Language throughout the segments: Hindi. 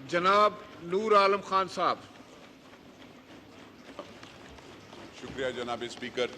जनाब नूर आलम खान साहब। शुक्रिया जनाब स्पीकर।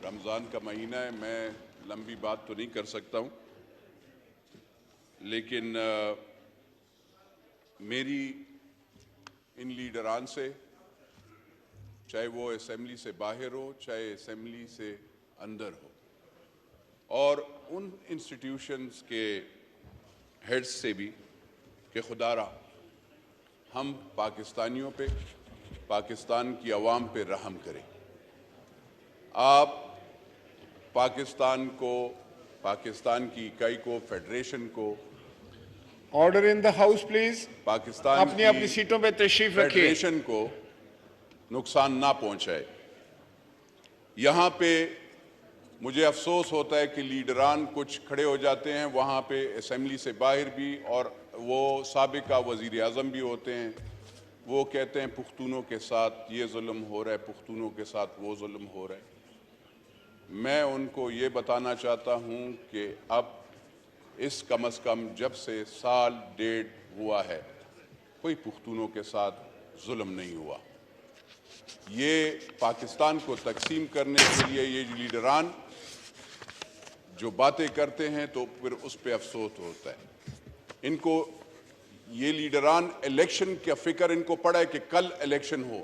रमज़ान का महीना है, मैं लंबी बात तो नहीं कर सकता हूं, लेकिन मेरी इन लीडरान से, चाहे वो असेंबली से बाहर हो चाहे असेंबली से अंदर हो, और उन इंस्टीट्यूशंस के हेड्स से भी, कि खुदारा हम पाकिस्तानियों पे, पाकिस्तान की आवाम पे रहम करें। आप पाकिस्तान को, पाकिस्तान की इकाई को, फेडरेशन को, order in the house please. Pakistan अपनी अपनी सीटों पे तशरीफ रखिए। फेडरेशन को नुकसान ना पहुंचाए। यहाँ पे मुझे अफसोस होता है कि लीडरान कुछ खड़े हो जाते हैं वहाँ पे असेंबली से बाहर भी, और वो साबिका वज़ीर आज़म भी होते हैं। वो कहते हैं पुख्तूनों के साथ ये जुल्म हो रहा है, पुख्तूनों के साथ वो जुल्म हो रहा है। मैं उनको ये बताना चाहता हूँ कि अब इस कम से कम जब से साल डेढ़ हुआ है, कोई पुख्तूनों के साथ जुल्म नहीं हुआ। ये पाकिस्तान को तकसीम करने के लिए ये लीडरान जो बातें करते हैं तो फिर उस पर अफसोस होता है। इनको ये लीडरान इलेक्शन का फिक्र इनको पड़ा है कि कल इलेक्शन हो।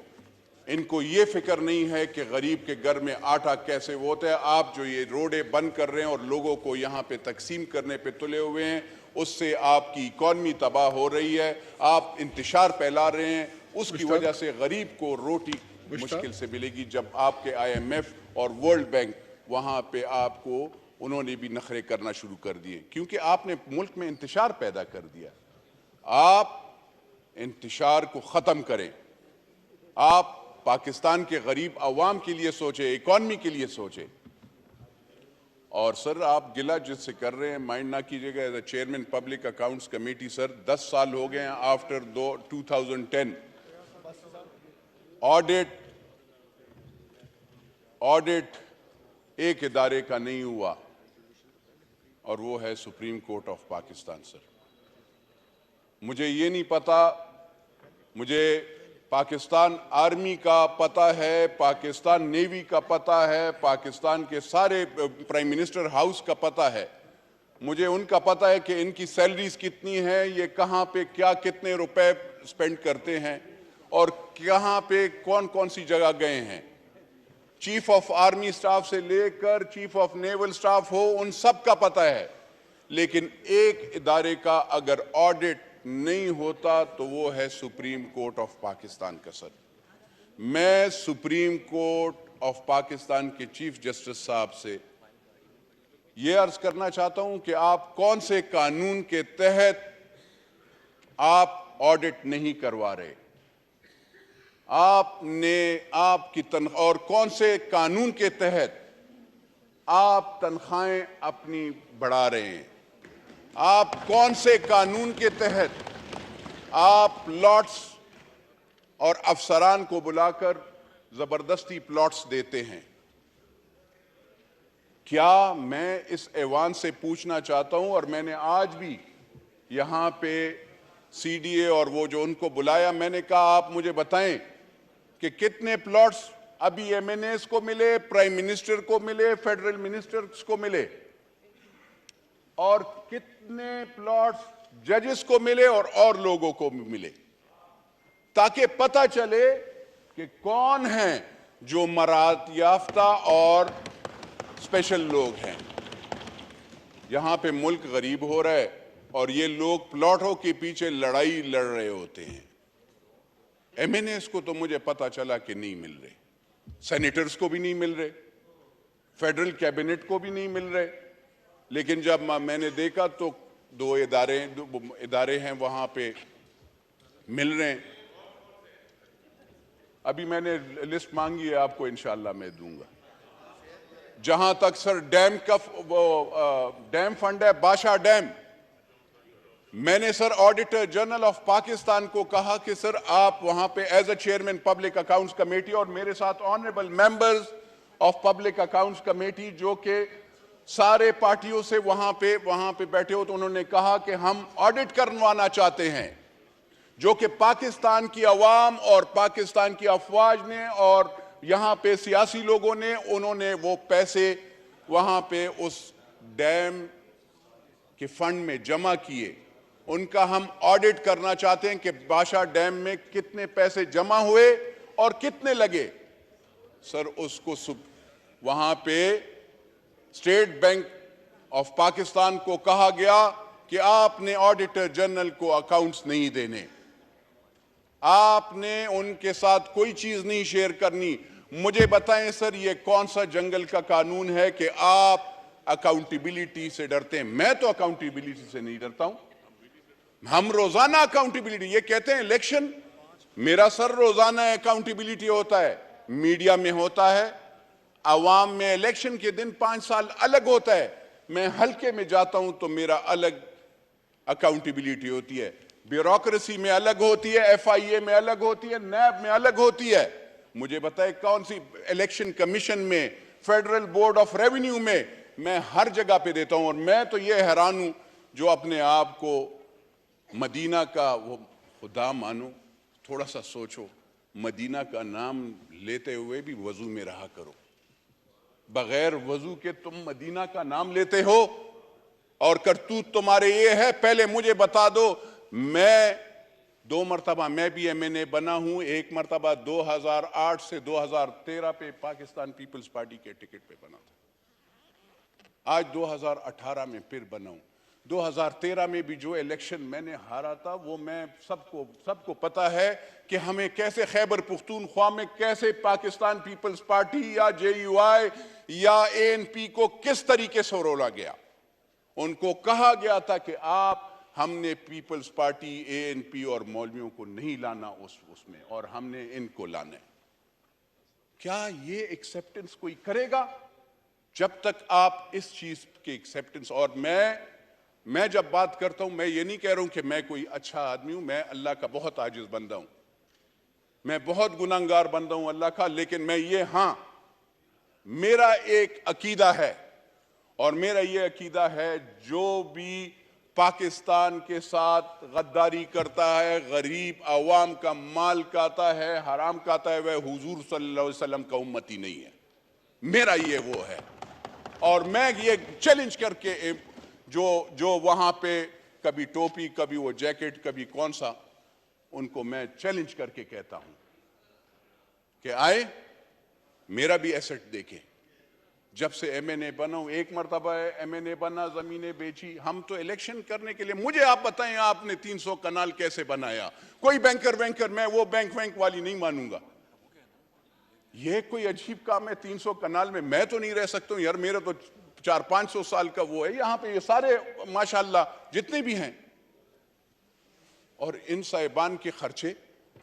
इनको ये फिक्र नहीं है कि गरीब के घर में आटा कैसे वो होता है। आप जो ये रोडें बंद कर रहे हैं और लोगों को यहाँ पे तकसीम करने पे तुले हुए हैं, उससे आपकी इकॉनमी तबाह हो रही है। आप इंतशार फैला रहे हैं, उसकी वजह से गरीब को रोटी मुश्किल से मिलेगी। जब आपके IMF और वर्ल्ड बैंक वहाँ पे आपको उन्होंने भी नखरे करना शुरू कर दिए, क्योंकि आपने मुल्क में इंतशार पैदा कर दिया। आप इंतशार को ख़त्म करें। आप पाकिस्तान के गरीब अवाम के लिए सोचें, इकॉनमी के लिए सोचें। और सर, आप गिला जिससे कर रहे हैं, माइंड ना कीजिएगा। As a chairman public accounts committee sir, 10 साल हो गए हैं आफ्टर 2010। ऑडिट एक इदारे का नहीं हुआ, और वो है supreme court of Pakistan. Sir, मुझे ये नहीं पता, मुझे पाकिस्तान आर्मी का पता है, पाकिस्तान नेवी का पता है, पाकिस्तान के सारे प्राइम मिनिस्टर हाउस का पता है। मुझे उनका पता है कि इनकी सैलरीज कितनी है, ये कहाँ पे क्या कितने रुपए स्पेंड करते हैं, और कहाँ पे कौन कौन सी जगह गए हैं। चीफ ऑफ आर्मी स्टाफ से लेकर चीफ ऑफ नेवल स्टाफ हो, उन सब का पता है। लेकिन एक इदारे का अगर ऑडिट नहीं होता तो वो है सुप्रीम कोर्ट ऑफ पाकिस्तान का। सर, मैं सुप्रीम कोर्ट ऑफ पाकिस्तान के चीफ जस्टिस साहब से ये अर्ज करना चाहता हूं कि आप कौन से कानून के तहत आप ऑडिट नहीं करवा रहे, आपने आपकी तनख्वाह, और कौन से कानून के तहत आप तनख्वाहें अपनी बढ़ा रहे हैं। आप कौन से कानून के तहत आप प्लॉट्स और अफसरान को बुलाकर जबरदस्ती प्लॉट्स देते हैं। क्या मैं इस ऐवान से पूछना चाहता हूं, और मैंने आज भी यहां पे CDA और वो जो उनको बुलाया, मैंने कहा आप मुझे बताएं कि कितने प्लॉट्स अभी MNAs को मिले, प्राइम मिनिस्टर को मिले, फेडरल मिनिस्टर्स को मिले, और कितने प्लॉट्स जजेस को मिले और लोगों को मिले, ताकि पता चले कि कौन हैं जो मरात याफ्ता और स्पेशल लोग हैं। यहां पे मुल्क गरीब हो रहा है और ये लोग प्लॉटों के पीछे लड़ाई लड़ रहे होते हैं। MNAs को तो मुझे पता चला कि नहीं मिल रहे, सेनेटर्स को भी नहीं मिल रहे, फेडरल कैबिनेट को भी नहीं मिल रहे। लेकिन जब मैंने देखा तो दो इदारे हैं वहां पे मिल रहे हैं। अभी मैंने लिस्ट मांगी है, आपको इंशाल्लाह मैं दूंगा। जहां तक सर डैम का डैम फंड है, बादशाह डैम, मैंने sir auditor general of Pakistan को कहा कि सर आप वहां पे as a chairman public accounts committee, और मेरे साथ honourable members of public accounts committee जो कि सारे पार्टियों से वहां पे बैठे हो तो उन्होंने कहा कि हम ऑडिट करवाना चाहते हैं, जो कि पाकिस्तान की अवाम और पाकिस्तान की अफवाज ने और यहां पे सियासी लोगों ने, उन्होंने वो पैसे वहां पे उस डैम के फंड में जमा किए। उनका हम ऑडिट करना चाहते हैं कि बादशाह डैम में कितने पैसे जमा हुए और कितने लगे। सर, उसको वहां पे स्टेट बैंक ऑफ पाकिस्तान को कहा गया कि आपने ऑडिटर जनरल को अकाउंट्स नहीं देने, आपने उनके साथ कोई चीज नहीं शेयर करनी। मुझे बताएं सर, ये कौन सा जंगल का कानून है कि आप अकाउंटेबिलिटी से डरते हैं? मैं तो अकाउंटेबिलिटी से नहीं डरता हूं। हम रोजाना अकाउंटेबिलिटी, ये कहते हैं इलेक्शन, मेरा सर रोजाना अकाउंटेबिलिटी होता है, मीडिया में होता है, अवाम में इलेक्शन के दिन 5 साल अलग होता है। मैं हल्के में जाता हूं तो मेरा अलग अकाउंटेबिलिटी होती है, ब्यूरोक्रेसी में अलग होती है, FIA में अलग होती है, NAB में अलग होती है। मुझे बताए कौन सी इलेक्शन कमीशन में, फेडरल बोर्ड ऑफ रेवेन्यू में, मैं हर जगह पे देता हूं। और मैं तो ये हैरान हूं जो अपने आप को मदीना का वो खुदा मानो। थोड़ा सा सोचो, मदीना का नाम लेते हुए भी वजू में रहा करो। बगैर वजू के तुम मदीना का नाम लेते हो और करतूत तुम्हारे ये है। पहले मुझे बता दो, मैं 2 मरतबा मैं भी MNA बना हूं। 1 मरतबा 2008 से 2013 पे पाकिस्तान पीपल्स पार्टी के टिकट पे बना था। आज 2018 में फिर बना हूं। 2013 में भी जो इलेक्शन मैंने हारा था, वो मैं सबको पता है कि हमें कैसे खैबर पुख्तूनख्वा में कैसे पाकिस्तान पीपल्स पार्टी या JUI या ANP को किस तरीके से रोला गया। उनको कहा गया था कि हमने पीपल्स पार्टी, ANP और मौलवियों को नहीं लाना उसमें, और हमने इनको लाना है। क्या ये एक्सेप्टेंस कोई करेगा? जब तक आप इस चीज के एक्सेप्टेंस, और मैं जब बात करता हूं, मैं ये नहीं कह रहा हूं कि मैं कोई अच्छा आदमी हूं। मैं अल्लाह का बहुत आजिज बंदा हूं, मैं बहुत गुनाहगार बंदा हूं अल्लाह का। लेकिन मैं ये, हां, मेरा एक अकीदा है, और मेरा ये अकीदा है, जो भी पाकिस्तान के साथ गद्दारी करता है, गरीब अवाम का माल खाता है, हराम खाता है, वह हुजूर सल्लल्लाहु अलैहि वसल्लम का उम्मती नहीं है। मेरा ये वो है। और मैं ये चैलेंज करके, जो वहां पे कभी टोपी, कभी वो जैकेट, कभी कौन सा, उनको मैं चैलेंज करके कहता हूं कि आए, मेरा भी एसेट देखें। जब से MNA बना हूं, 1 मरतबा MNA बना, जमीनें बेची। हम तो इलेक्शन करने के लिए, मुझे आप बताएं, आपने 300 कनाल कैसे बनाया? कोई बैंकर, मैं वो बैंक वाली नहीं मानूंगा। ये कोई अजीब काम है? 300 कनाल में मैं तो नहीं रह सकता हूं यार। मेरा तो 400-500 साल का वो है। यहां पे ये सारे माशाल्लाह जितने भी हैं, और इन साहिबान के खर्चे,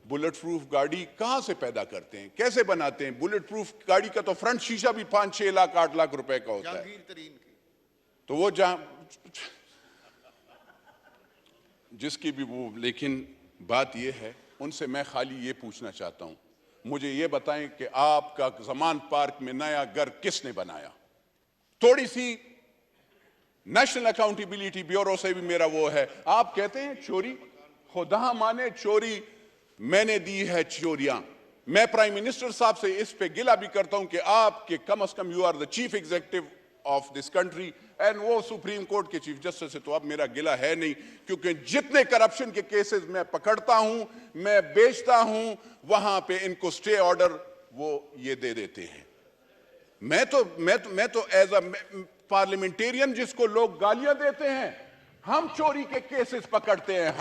बुलेट प्रूफ गाड़ी कहां से पैदा करते हैं, कैसे बनाते हैं? बुलेट प्रूफ गाड़ी का तो फ्रंट शीशा भी 5-6 लाख 8 लाख रुपए का होता है। तो वो जिसकी भी वो, लेकिन बात ये है, उनसे मैं खाली ये पूछना चाहता हूं, मुझे ये बताएं कि आपका जमान पार्क में नया घर किसने बनाया? थोड़ी सी नेशनल अकाउंटेबिलिटी ब्यूरो से भी मेरा वो है। आप कहते हैं चोरी, खुदा माने चोरी मैंने दी है चोरियां। मैं प्राइम मिनिस्टर साहब से इस पे गिला भी करता हूं कि आपके कम से कम, you are the chief executive of this country, and वो सुप्रीम कोर्ट के चीफ जस्टिस से तो अब मेरा गिला है नहीं, क्योंकि जितने करप्शन के केसेस मैं पकड़ता हूं, मैं बेचता हूं, वहां पे इनको स्टे ऑर्डर वो ये दे देते हैं। मैं तो एज अ पार्लियामेंटेरियन, जिसको लोग गालियां देते हैं, हम चोरी के केसेस पकड़ते हैं,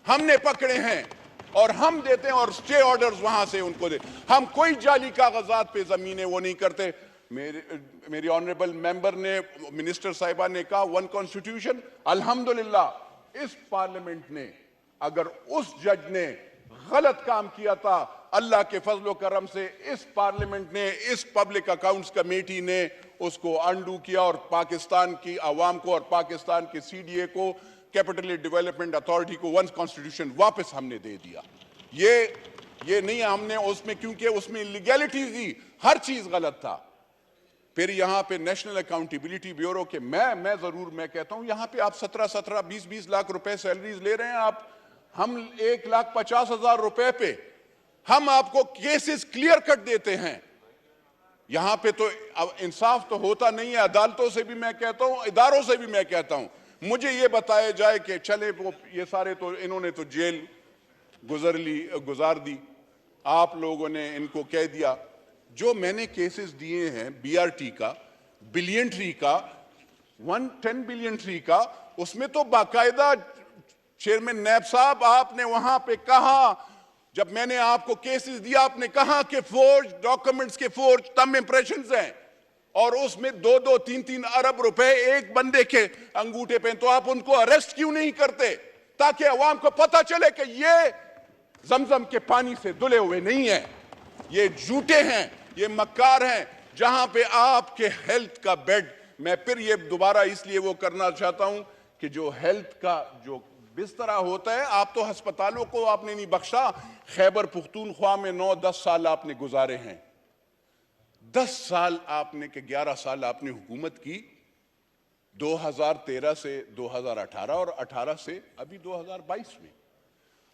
हमने पकड़े हैं और हम देते हैं, और स्टे ऑर्डर्स वहां से उनको दे। हम कोई जाली कागजात पे जमीनें वो नहीं करते। मेरी ऑनरेबल मेंबर ने, मिनिस्टर साहिबा ने कहा 1 कॉन्स्टिट्यूशन। अल्हम्दुलिल्लाह इस पार्लियामेंट ने, अगर उस जज ने गलत काम किया था, अल्लाह के फजलो करम से इस पार्लियामेंट ने, इस पब्लिक अकाउंट्स कमेटी ने उसको अंडू किया, और पाकिस्तान की आवाम को और पाकिस्तान के CDA को, कैपिटल डेवलपमेंट अथॉरिटी को 1 कॉन्स्टिट्यूशन वापस हमने दे दिया। ये नहीं हमने उसमें, क्योंकि उसमें इलीगैलिटी थी, हर चीज गलत था। फिर यहाँ पे नेशनल अकाउंटेबिलिटी ब्यूरो के मैं कहता हूँ यहाँ पे आप 17 20 लाख रुपए सैलरीज ले रहे हैं आप, हम 1,50,000 रुपए पे हम आपको केसेस क्लियर कट देते हैं। यहां पे तो अब इंसाफ तो होता नहीं है, अदालतों से भी मैं कहता हूं, इदारों से भी मैं कहता हूं, मुझे ये बताया जाए कि चले वो ये सारे तो इन्होंने तो जेल गुजार दी, आप लोगों ने इनको कह दिया। जो मैंने केसेस दिए हैं बीआरटी का, बिलियन ट्री का, 110 बिलियन ट्री का, उसमें तो बाकायदा चेयरमैन नैब साहब आपने वहां पे कहा, जब मैंने आपको केसेस दिया आपने कहा कि फोर्ज डॉक्यूमेंट्स के फोर्ज तम इंप्रेशंस हैं और उसमें 2-2 3-3 अरब रुपए एक बंदे के अंगूठे पे, तो आप उनको अरेस्ट क्यों नहीं करते ताकि अवाम को पता चले कि ये जमजम के पानी से धुले हुए नहीं है, ये झूठे हैं, ये मक्कार हैं। जहां पे आपके हेल्थ का बेड, मैं फिर ये दोबारा इसलिए वो करना चाहता हूं कि जो हेल्थ का जो बिस्तरा होता है, आप तो अस्पतालों को आपने नहीं बख्शा। खैबर पुख्तूनख्वा में 9-10 साल आपने गुजारे हैं, 10 साल आपने के 11 साल आपने हुकूमत की, 2013 से 2018 और 18 से अभी 2022 में,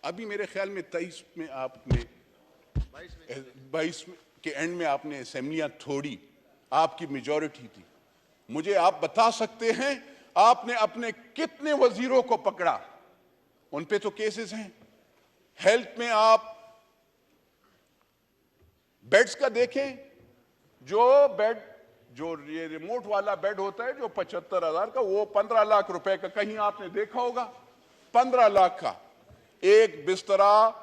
अभी मेरे ख्याल में 23 में आपने 22 के एंड में आपने असेंबलियां तोड़ी, आपकी मेजॉरिटी थी। मुझे आप बता सकते हैं आपने अपने कितने वजीरों को पकड़ा? उन पे तो केसेस हैं। हेल्थ में आप बेड्स का देखें, जो बेड जो ये रिमोट वाला बेड होता है जो 75,000 का, वो 15 लाख रुपए का, कहीं आपने देखा होगा 15 लाख का एक बिस्तरा?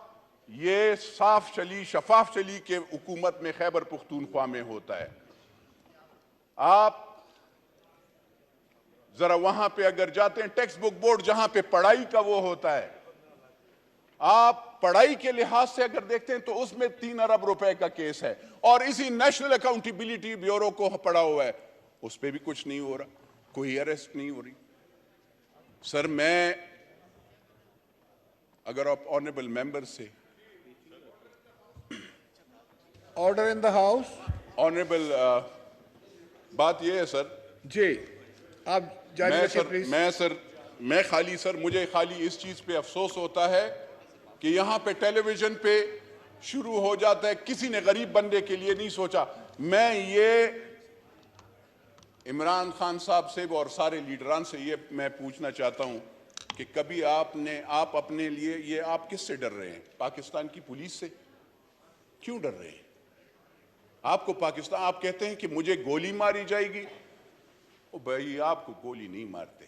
ये साफ चली शफाफ चली के हुकूमत में खैबर पुख्तूनख्वा में होता है। आप जरा वहां पे अगर जाते हैं, टेक्स्ट बुक बोर्ड जहां पे पढ़ाई का वो होता है, आप पढ़ाई के लिहाज से अगर देखते हैं तो उसमें 3 अरब रुपए का केस है, और इसी नेशनल अकाउंटेबिलिटी ब्यूरो को पड़ा हुआ है, उस पर भी कुछ नहीं हो रहा, कोई अरेस्ट नहीं हो रही। सर मैं अगर आप ऑनरेबल मेंबर से order in the house. Honourable बात यह है सर जी आप जारी रखिए प्लीज। मुझे खाली इस चीज पे अफसोस होता है कि यहां पे टेलीविजन पे शुरू हो जाता है, किसी ने गरीब बंदे के लिए नहीं सोचा। मैं ये इमरान खान साहब से और सारे लीडरान से ये मैं पूछना चाहता हूं कि कभी आप अपने लिए ये आप किससे डर रहे हैं? पाकिस्तान की पुलिस से क्यों डर रहे हैं? आपको पाकिस्तान, आप कहते हैं कि मुझे गोली मारी जाएगी, ओ भाई आपको गोली नहीं मारते,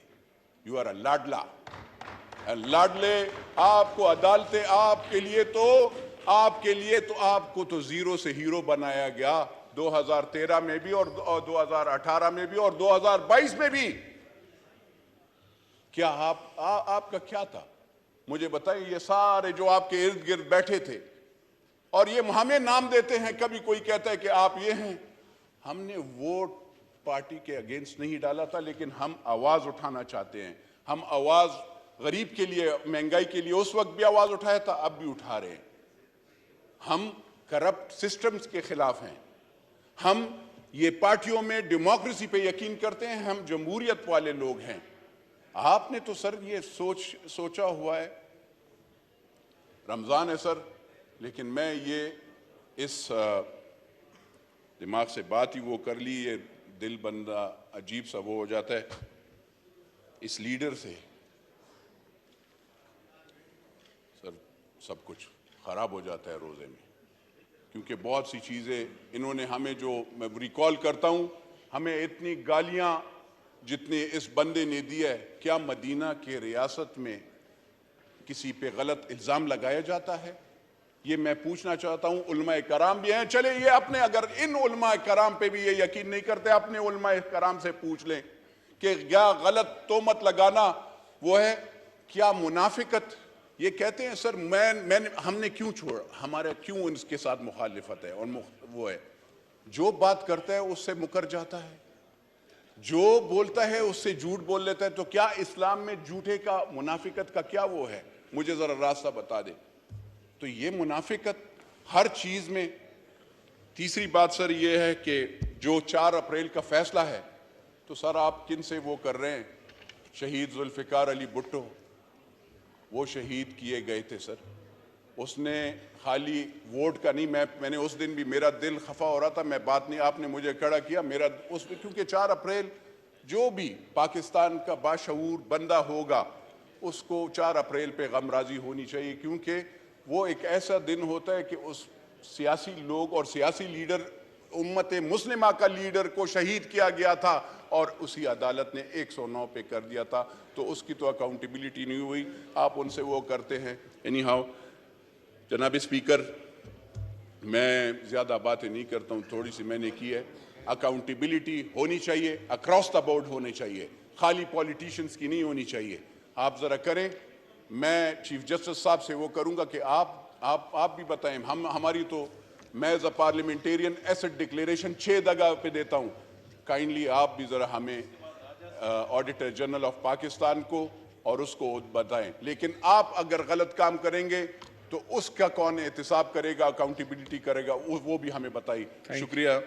यू आर अ लाडला, लाडले। आपको अदालतें आपके लिए तो आपको तो जीरो से हीरो बनाया गया, 2013 में भी और 2018 में भी और 2022 में भी। क्या आपका क्या था? मुझे बताइए। ये सारे जो आपके इर्द गिर्द बैठे थे और ये हमें नाम देते हैं, कभी कोई कहता है कि आप ये हैं। हमने वोट पार्टी के अगेंस्ट नहीं डाला था, लेकिन हम आवाज उठाना चाहते हैं। हम आवाज गरीब के लिए, महंगाई के लिए उस वक्त भी आवाज उठाया था, अब भी उठा रहे हैं। हम करप्ट सिस्टम्स के खिलाफ हैं। हम ये पार्टियों में डेमोक्रेसी पे यकीन करते हैं, हम जमहूरियत वाले लोग हैं। आपने तो सर ये सोचा हुआ है, रमजान है सर, लेकिन मैं ये इस दिमाग से बात ही वो कर ली, ये दिल बंदा अजीब सा वो हो जाता है इस लीडर से। सर सब कुछ खराब हो जाता है रोजे में, क्योंकि बहुत सी चीजें इन्होंने हमें, जो मैं रिकॉल करता हूं, हमें इतनी गालियां जितनी इस बंदे ने दी है। क्या मदीना के रियासत में किसी पे गलत इल्जाम लगाया जाता है? ये मैं पूछना चाहता हूं। उलमाए कराम भी हैं, चले ये अपने, अगर इन उलमाए कराम पे भी ये यकीन नहीं करते, अपने उलमाए कराम से पूछ लें कि क्या गलत तोहमत लगाना वो है, क्या मुनाफिकत? ये कहते हैं सर हमने क्यों छोड़ा, हमारा क्यों इसके साथ मुखालिफत है, और वो है जो बात करता है उससे मुकर जाता है, जो बोलता है उससे झूठ बोल लेता है। तो क्या इस्लाम में झूठे का, मुनाफिकत का क्या वो है? मुझे जरा रास्ता बता दे। तो ये मुनाफिकत हर चीज में। तीसरी बात सर ये है कि जो 4 अप्रैल का फैसला है, तो सर आप किन से वो कर रहे हैं? शहीद जुल्फ़िकार अली भुट्टो, वो शहीद किए गए थे सर। उसने खाली वोट का नहीं, मैंने उस दिन भी मेरा दिल खफा हो रहा था, मैं बात नहीं, आपने मुझे खड़ा किया मेरा उस, क्योंकि 4 अप्रैल जो भी पाकिस्तान का बाशऊर बंदा होगा उसको 4 अप्रैल पे गमराजी होनी चाहिए, क्योंकि वो एक ऐसा दिन होता है कि उस सियासी लोग और सियासी लीडर, उम्मत मुस्लिमा का लीडर को शहीद किया गया था और उसी अदालत ने 109 पे कर दिया था, तो उसकी तो अकाउंटेबिलिटी नहीं हुई, आप उनसे वो करते हैं। एनी हाउ जनाब स्पीकर, मैं ज़्यादा बातें नहीं करता हूँ, थोड़ी सी मैंने की है। अकाउंटेबिलिटी होनी चाहिए, अक्रॉस द बोर्ड होनी चाहिए, खाली पॉलिटिशियंस की नहीं होनी चाहिए। आप ज़रा करें, मैं चीफ जस्टिस साहब से वो करूँगा कि आप भी बताएं, हमारी तो मैं as a parliamentarian asset declaration 6 जगह पे देता हूँ, काइंडली आप भी ज़रा हमें ऑडिटर जनरल ऑफ पाकिस्तान को और उसको बताएं। लेकिन आप अगर गलत काम करेंगे तो उसका कौन एहतिसाब करेगा, अकाउंटेबिलिटी करेगा, वो भी हमें बताइए। शुक्रिया।